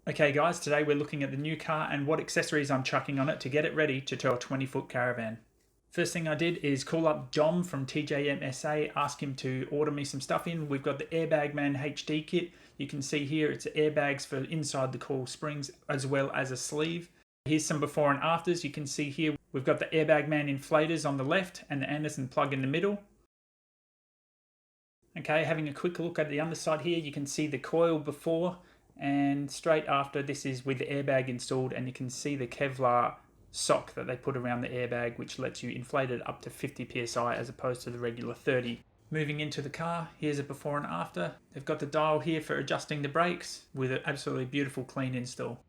Okay guys, today we're looking at the new car and what accessories I'm chucking on it to get it ready to tow a 20-foot caravan. First thing I did is call up Dom from TJMSA, ask him to order me some stuff in. We've got the Airbag Man HD kit. You can see here it's airbags for inside the coil springs as well as a sleeve. Here's some before and afters. You can see here we've got the Airbag Man inflators on the left and the Anderson plug in the middle. Okay, having a quick look at the underside here, you can see the coil before and straight after. This is with the airbag installed, and you can see the Kevlar sock that they put around the airbag, which lets you inflate it up to 50 psi as opposed to the regular 30. Moving into the car, here's a before and after. They've got the dial here for adjusting the brakes with an absolutely beautiful clean install.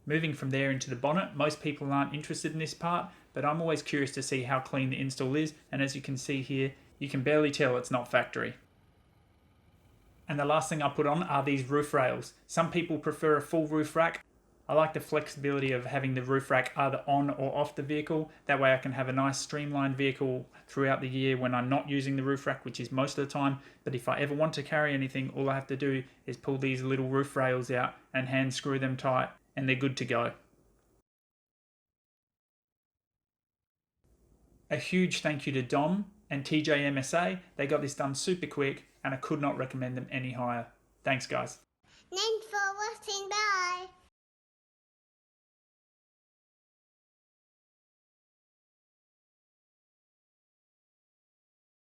Moving from there into the bonnet, most people aren't interested in this part, but I'm always curious to see how clean the install is, and as you can see here, you can barely tell it's not factory. And the last thing I put on are these roof rails. Some people prefer a full roof rack. I like the flexibility of having the roof rack either on or off the vehicle. That way I can have a nice streamlined vehicle throughout the year when I'm not using the roof rack, which is most of the time. But if I ever want to carry anything, all I have to do is pull these little roof rails out and hand screw them tight, and they're good to go. A huge thank you to Dom and TJMSA. They got this done super quick, and I could not recommend them any higher. Thanks guys. Thanks for watching. Bye.